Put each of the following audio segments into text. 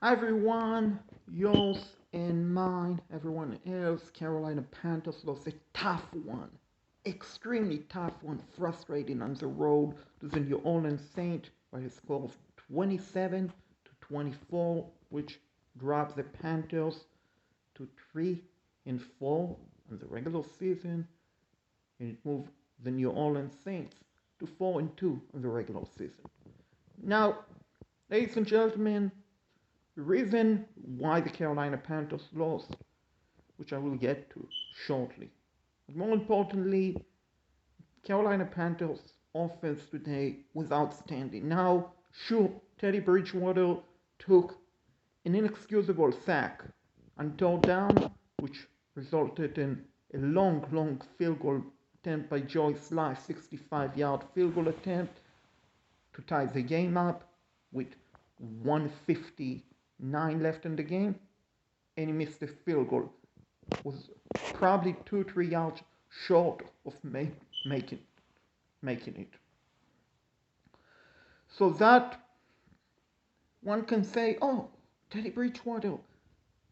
Everyone, yours and mine, everyone else, Carolina Panthers lost a tough one. Extremely tough one, frustrating on the road to the New Orleans Saints by a score of 27-24, which drops the Panthers to 3-4 in the regular season, and it moved the New Orleans Saints to 4-2 in the regular season. Now, ladies and gentlemen, the reason why the Carolina Panthers lost, which I will get to shortly. But more importantly, Carolina Panthers offense today was outstanding. Now, sure, Teddy Bridgewater took an inexcusable sack on third down, which resulted in a long field goal attempt by Joey Sly, 65-yard field goal attempt to tie the game up with 1:59 left in the game, and he missed the field goal. Was probably 2-3 yards short of making it. So that one can say, oh, Teddy Bridgewater,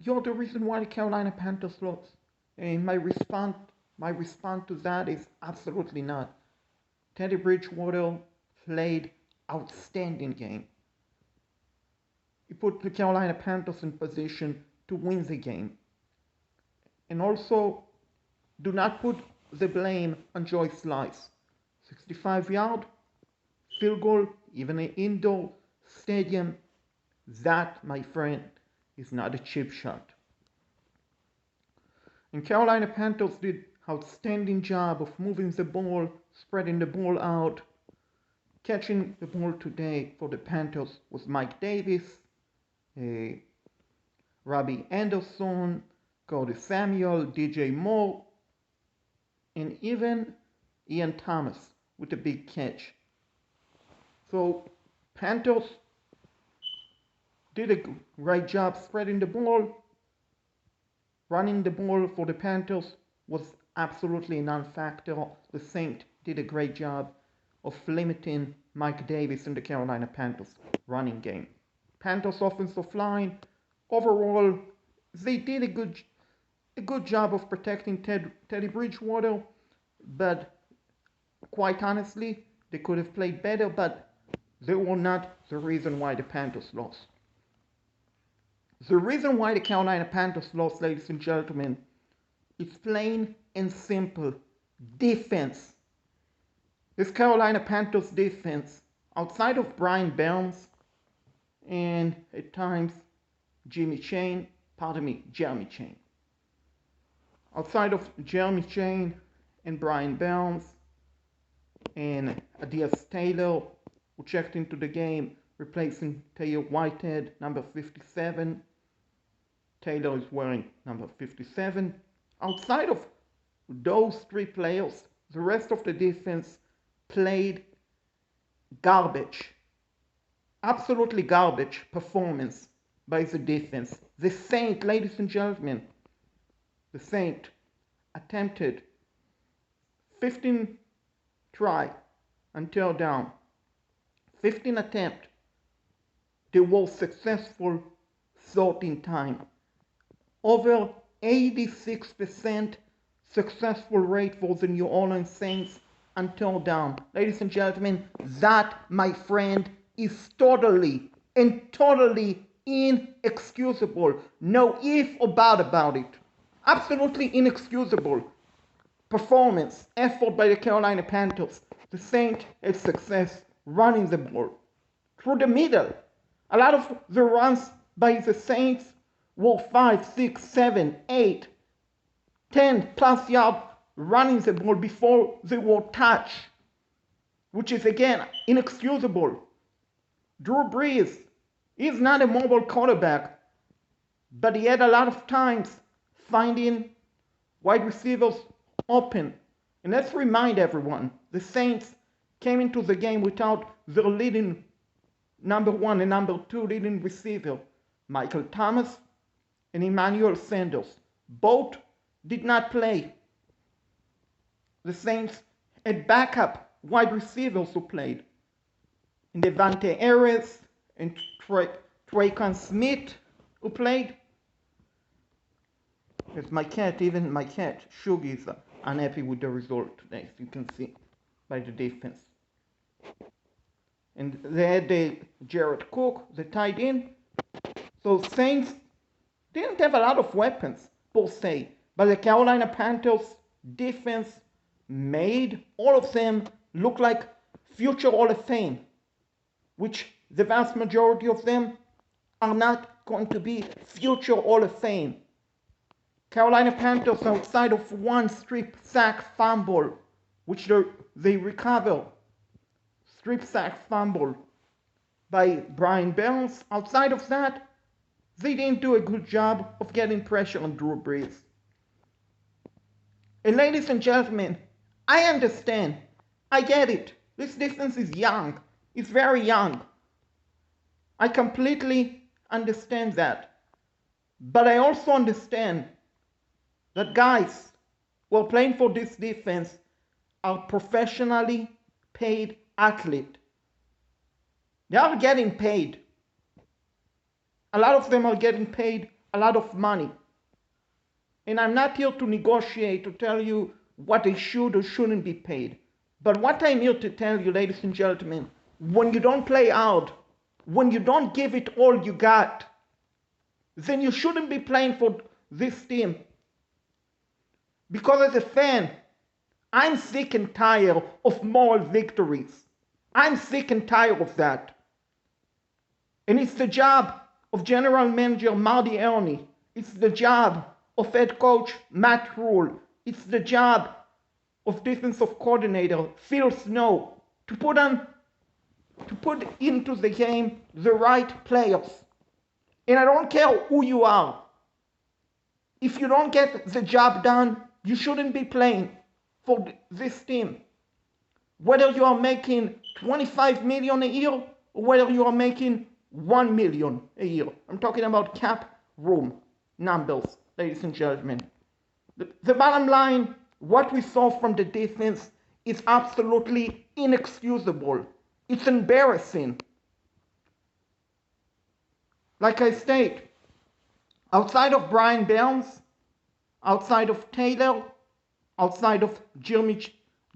you're the reason why the Carolina Panthers lost. And my response to that is absolutely not. Teddy Bridgewater played outstanding game. He put the Carolina Panthers in position to win the game. And also, do not put the blame on Joy Slice. 65-yard field goal, even an indoor stadium, that, my friend, is not a cheap shot. And Carolina Panthers did outstanding job of moving the ball, spreading the ball out. Catching the ball today for the Panthers was Mike Davis, Robbie Anderson, Cody Samuel, DJ Moore, and even Ian Thomas with a big catch. So Panthers did a great job spreading the ball. Running the ball for the Panthers was absolutely a non-factor. The Saints did a great job of limiting Mike Davis in the Carolina Panthers running game. Panthers offensive line, overall, they did a good job of protecting Teddy Bridgewater, but quite honestly, they could have played better, but they were not the reason why the Panthers lost. The reason why the Carolina Panthers lost, ladies and gentlemen, is plain and simple. Defense. This Carolina Panthers defense, outside of Brian Burns and at times Jeremy Chain, outside of Jeremy Chain and Brian Burns and Adias Taylor, who checked into the game, replacing Taylor Whitehead, number 57. Taylor is wearing number 57. Outside of those three players, the rest of the defense played garbage. Absolutely garbage performance by the defense. The Saints, ladies and gentlemen, the Saints attempted 15 try until down. 15 attempt. They were successful 13 times. Over 86% successful rate for the New Orleans Saints until down. Ladies and gentlemen, that, my friend, is totally inexcusable. No if or but about it. Absolutely inexcusable performance, effort by the Carolina Panthers. The Saints had success running the ball through the middle. A lot of the runs by the Saints were 5, 6, 7, 8, 10 plus yards running the ball before they were touched, which is again inexcusable. Drew Brees is not a mobile quarterback, but he had a lot of times finding wide receivers open. And let's remind everyone, the Saints came into the game without their leading number one and number two leading receiver, Michael Thomas and Emmanuel Sanders. Both did not play. The Saints had backup wide receivers who played. And Devante Harris and Traquan Smith, who played. It's my cat, even my cat, Shuggy, is unhappy with the result today, as you can see by the defense. And they had Jared Cook, the tight end. So Saints didn't have a lot of weapons, per se, but the Carolina Panthers defense made all of them look like future Hall of Fame, which the vast majority of them are not going to be future Hall of Fame. Carolina Panthers, outside of one strip sack fumble, which they recover, strip sack fumble by Brian Burns, outside of that, they didn't do a good job of getting pressure on Drew Brees. And ladies and gentlemen, I understand. I get it. This defense is young. It's very young. I completely understand that. But I also understand that guys who are playing for this defense are professionally paid athletes. They are getting paid. A lot of them are getting paid a lot of money. And I'm not here to negotiate, to tell you what they should or shouldn't be paid. But what I'm here to tell you, ladies and gentlemen, when you don't play out, when you don't give it all you got, then you shouldn't be playing for this team. Because as a fan, I'm sick and tired of moral victories. I'm sick and tired of that. And it's the job of General Manager Marty Ernie. It's the job of Head Coach Matt Rule. It's the job of Defensive Coordinator Phil Snow to put into the game the right players. And I don't care who you are. If you don't get the job done, you shouldn't be playing for this team. Whether you are making $25 million a year or whether you are making $1 million a year. I'm talking about cap room numbers, ladies and gentlemen. The bottom line, what we saw from the defense is absolutely inexcusable. It's embarrassing. Like I state, outside of Brian Burns, outside of Taylor, outside of Jeremy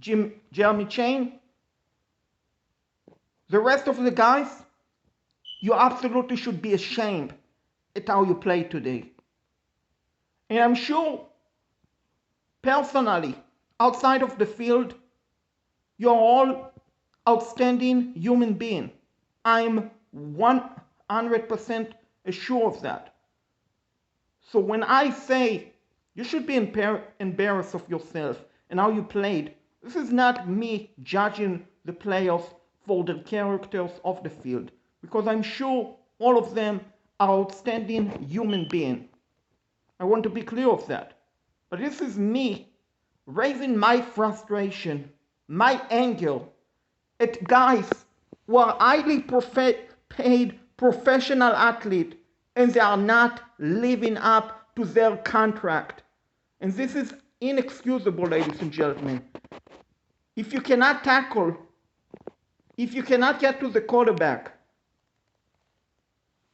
Chain, the rest of the guys, you absolutely should be ashamed at how you play today. And I'm sure, personally, outside of the field, you're all outstanding human beings. I'm 100% sure of that. So when I say you should be embarrassed of yourself and how you played, this is not me judging the players for the characters of the field, because I'm sure all of them are outstanding human beings. I want to be clear of that. But this is me raising my frustration, my anger at guys who are highly paid professional athletes and they are not living up to their contract. And this is inexcusable, ladies and gentlemen. If you cannot tackle, if you cannot get to the quarterback,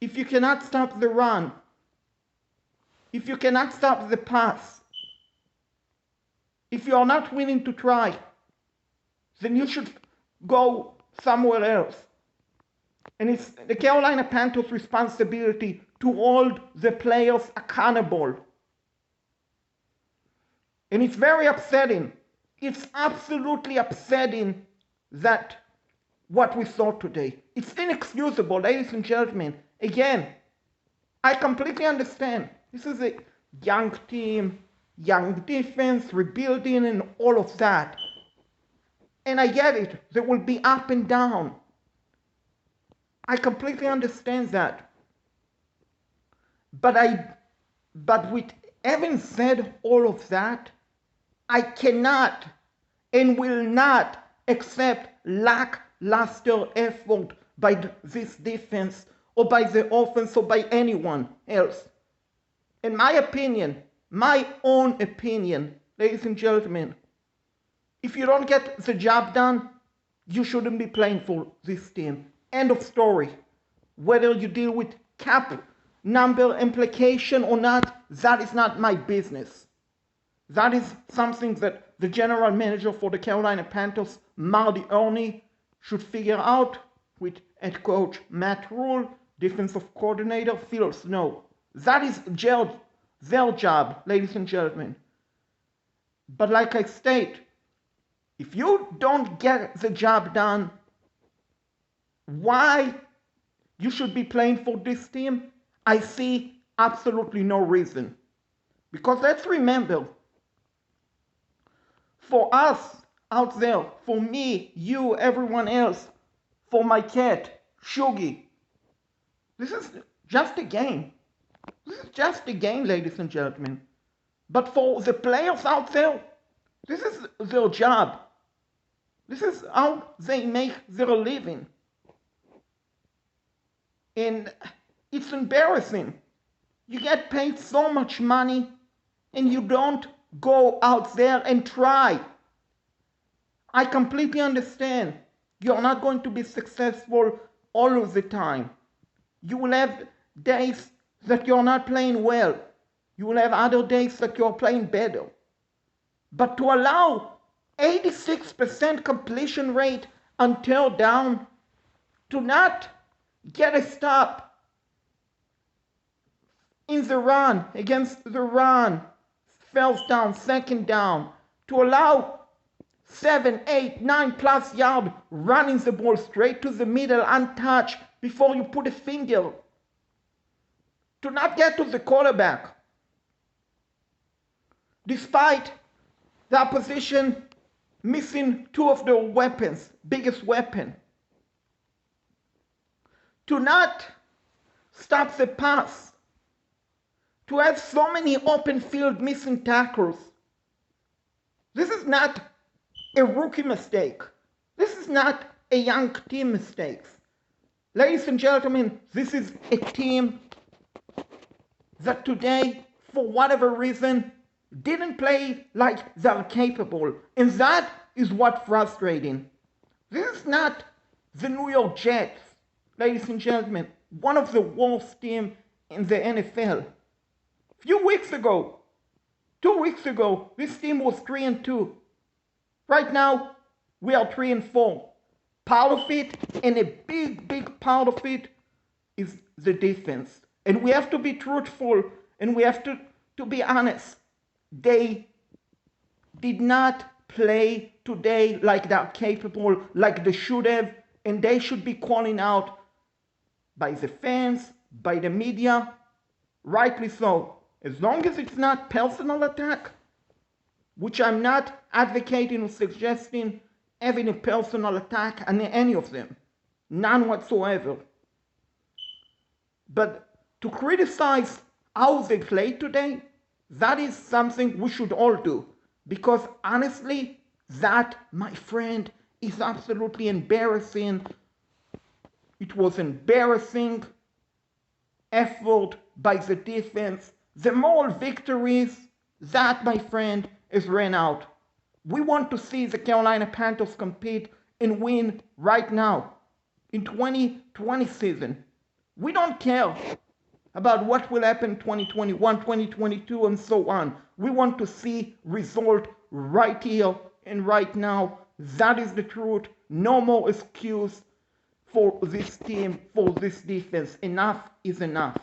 if you cannot stop the run, if you cannot stop the pass, if you are not willing to try, then you should go somewhere else. And it's the Carolina Panthers' responsibility to hold the players accountable. And it's very upsetting. It's absolutely upsetting that what we saw today. It's inexcusable, ladies and gentlemen. Again, I completely understand. This is a young team, young defense, rebuilding and all of that. And I get it. There will be up and down. I completely understand that. But with having said all of that, I cannot and will not accept lackluster effort by this defense or by the offense or by anyone else. In my opinion, my own opinion, ladies and gentlemen, if you don't get the job done, you shouldn't be playing for this team. End of story. Whether you deal with cap number implication or not, that is not my business. That is something that the general manager for the Carolina Panthers, Marty Ernie, should figure out with head coach Matt Rule, defensive coordinator Phil Snow. That is their job, ladies and gentlemen. But like I state, if you don't get the job done, why you should be playing for this team, I see absolutely no reason. Because let's remember, for us out there, for me, you, everyone else, for my cat, Shuggy, this is just a game. This is just a game, ladies and gentlemen. But for the players out there, this is their job. This is how they make their living. And it's embarrassing. You get paid so much money and you don't go out there and try. I completely understand. You're not going to be successful all of the time. You will have days that you're not playing well. You will have other days that you're playing better. But to allow 86% completion rate on third down, to not get a stop in the run, against the run, first down, second down, to allow 7, 8, 9 plus yard running the ball straight to the middle untouched before you put a finger, to not get to the quarterback, despite the opposition missing two of their weapons, biggest weapon, to not stop the pass, to have so many open field missing tackles. This is not a rookie mistake. This is not a young team mistake. Ladies and gentlemen, this is a team that today, for whatever reason, didn't play like they're capable. And that is what's frustrating. This is not the New York Jets, ladies and gentlemen, one of the worst teams in the NFL. A few weeks ago, 2 weeks ago, this team was 3-2. Right now, we are 3-4. Part of it, and a big part of it, is the defense. And we have to be truthful, and we have to be honest. They did not play today like they're capable, like they should have, and they should be calling out by the fans, by the media, rightly so. As long as it's not personal attack, which I'm not advocating or suggesting having a personal attack on any of them. None whatsoever. But to criticize how they played today, that is something we should all do. Because honestly, that, my friend, is absolutely embarrassing. It was embarrassing effort by the defense. The moral victories, that, my friend, is ran out. We want to see the Carolina Panthers compete and win right now in 2020 season. We don't care about what will happen 2021, 2022, and so on. We want to see result right here and right now. That is the truth. No more excuse for this team, for this defense. Enough is enough.